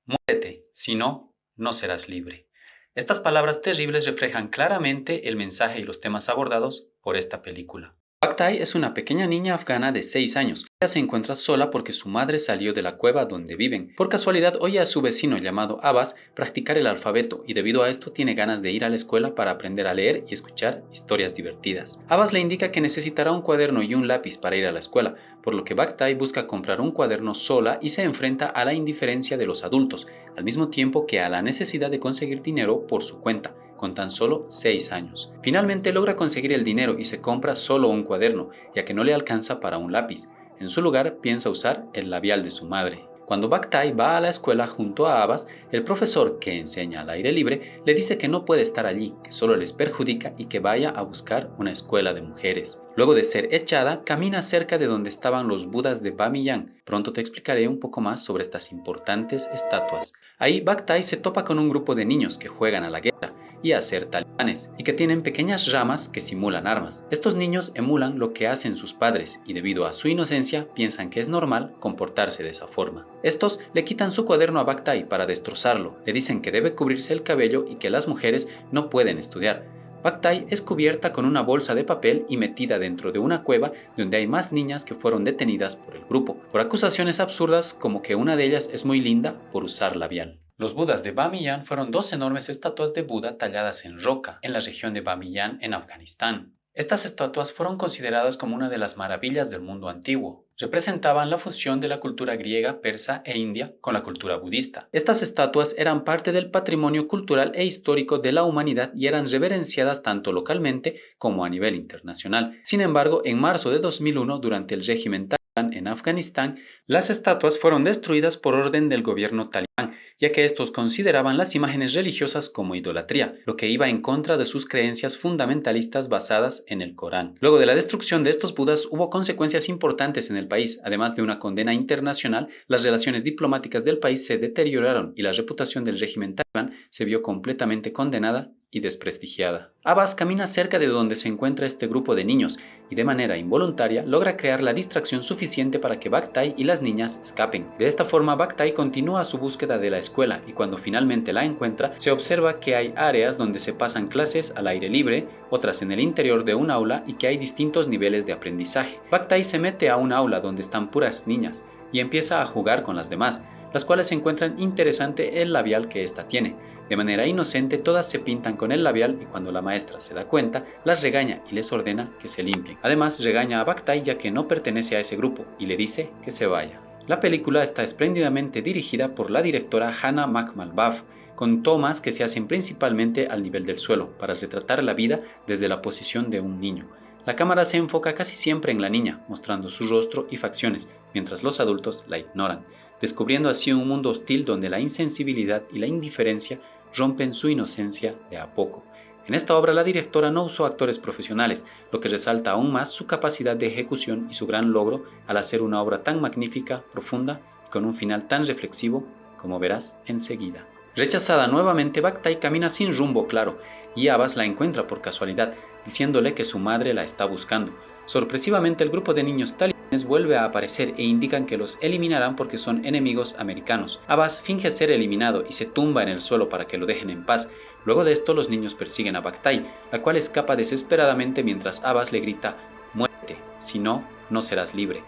Muérete, si no, no serás libre. Estas palabras terribles reflejan claramente el mensaje y los temas abordados por esta película. Baktai es una pequeña niña afgana de 6 años. Ella se encuentra sola porque su madre salió de la cueva donde viven. Por casualidad oye a su vecino llamado Abbas practicar el alfabeto y debido a esto tiene ganas de ir a la escuela para aprender a leer y escuchar historias divertidas. Abbas le indica que necesitará un cuaderno y un lápiz para ir a la escuela, por lo que Baktai busca comprar un cuaderno sola y se enfrenta a la indiferencia de los adultos, al mismo tiempo que a la necesidad de conseguir dinero por su cuenta con tan solo 6 años. Finalmente logra conseguir el dinero y se compra solo un cuaderno, ya que no le alcanza para un lápiz. En su lugar piensa usar el labial de su madre. Cuando Baktai va a la escuela junto a Abbas, el profesor, que enseña al aire libre, le dice que no puede estar allí, que solo les perjudica y que vaya a buscar una escuela de mujeres. Luego de ser echada, camina cerca de donde estaban los Budas de Bamiyan. Pronto te explicaré un poco más sobre estas importantes estatuas. Ahí Baktai se topa con un grupo de niños que juegan a la guerra y a ser talibanes, y que tienen pequeñas ramas que simulan armas. Estos niños emulan lo que hacen sus padres y debido a su inocencia piensan que es normal comportarse de esa forma. Estos le quitan su cuaderno a Baktai para destrozarlo, le dicen que debe cubrirse el cabello y que las mujeres no pueden estudiar. Baktai es cubierta con una bolsa de papel y metida dentro de una cueva donde hay más niñas que fueron detenidas por el grupo, por acusaciones absurdas como que una de ellas es muy linda por usar labial. Los Budas de Bamiyan fueron dos enormes estatuas de Buda talladas en roca en la región de Bamiyan en Afganistán. Estas estatuas fueron consideradas como una de las maravillas del mundo antiguo. Representaban la fusión de la cultura griega, persa e india con la cultura budista. Estas estatuas eran parte del patrimonio cultural e histórico de la humanidad y eran reverenciadas tanto localmente como a nivel internacional. Sin embargo, en marzo de 2001, durante el régimen talibán en Afganistán, las estatuas fueron destruidas por orden del gobierno talibán, ya que estos consideraban las imágenes religiosas como idolatría, lo que iba en contra de sus creencias fundamentalistas basadas en el Corán. Luego de la destrucción de estos budas hubo consecuencias importantes en el país, además de una condena internacional, las relaciones diplomáticas del país se deterioraron y la reputación del régimen talibán se vio completamente condenada y desprestigiada. Abbas camina cerca de donde se encuentra este grupo de niños y de manera involuntaria logra crear la distracción suficiente para que Baktai y las niñas escapen. De esta forma Baktai continúa su búsqueda de la escuela y cuando finalmente la encuentra se observa que hay áreas donde se pasan clases al aire libre, otras en el interior de un aula y que hay distintos niveles de aprendizaje. Baktai se mete a un aula donde están puras niñas y empieza a jugar con las demás, las cuales encuentran interesante el labial que ésta tiene. De manera inocente todas se pintan con el labial y cuando la maestra se da cuenta, las regaña y les ordena que se limpien. Además regaña a Baktai ya que no pertenece a ese grupo y le dice que se vaya. La película está espléndidamente dirigida por la directora Hannah Makhmalbaf, con tomas que se hacen principalmente al nivel del suelo para retratar la vida desde la posición de un niño. La cámara se enfoca casi siempre en la niña, mostrando su rostro y facciones, mientras los adultos la ignoran, descubriendo así un mundo hostil donde la insensibilidad y la indiferencia rompen su inocencia de a poco. En esta obra la directora no usó actores profesionales, lo que resalta aún más su capacidad de ejecución y su gran logro al hacer una obra tan magnífica, profunda y con un final tan reflexivo, como verás enseguida. Rechazada nuevamente, Baktai camina sin rumbo claro y Abbas la encuentra por casualidad, diciéndole que su madre la está buscando. Sorpresivamente el grupo de niños talibanes vuelve a aparecer e indican que los eliminarán porque son enemigos americanos. Abbas finge ser eliminado y se tumba en el suelo para que lo dejen en paz. Luego de esto los niños persiguen a Baktai, la cual escapa desesperadamente mientras Abbas le grita «Muérete, si no, no serás libre».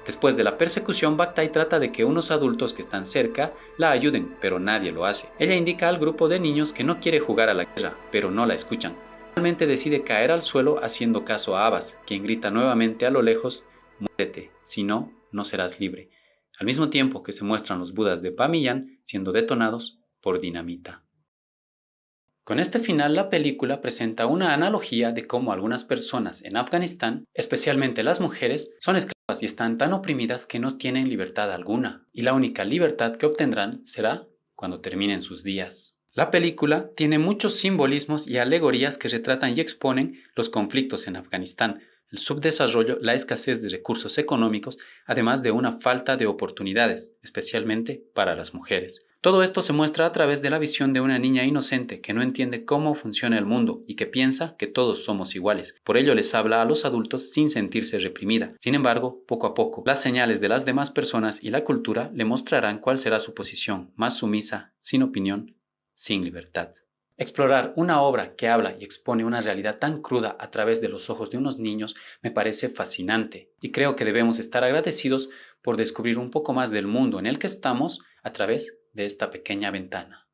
Después de la persecución, Baktai trata de que unos adultos que están cerca la ayuden, pero nadie lo hace. Ella indica al grupo de niños que no quiere jugar a la guerra, pero no la escuchan. Finalmente decide caer al suelo haciendo caso a Abbas, quien grita nuevamente a lo lejos, «Muérete, si no, no serás libre», al mismo tiempo que se muestran los budas de Bamiyan siendo detonados por dinamita. Con este final, la película presenta una analogía de cómo algunas personas en Afganistán, especialmente las mujeres, son esclavas y están tan oprimidas que no tienen libertad alguna, y la única libertad que obtendrán será cuando terminen sus días. La película tiene muchos simbolismos y alegorías que retratan y exponen los conflictos en Afganistán, el subdesarrollo, la escasez de recursos económicos, además de una falta de oportunidades, especialmente para las mujeres. Todo esto se muestra a través de la visión de una niña inocente que no entiende cómo funciona el mundo y que piensa que todos somos iguales. Por ello les habla a los adultos sin sentirse reprimida. Sin embargo, poco a poco, las señales de las demás personas y la cultura le mostrarán cuál será su posición, más sumisa, sin opinión, sin libertad. Explorar una obra que habla y expone una realidad tan cruda a través de los ojos de unos niños me parece fascinante y creo que debemos estar agradecidos por descubrir un poco más del mundo en el que estamos a través de esta pequeña ventana.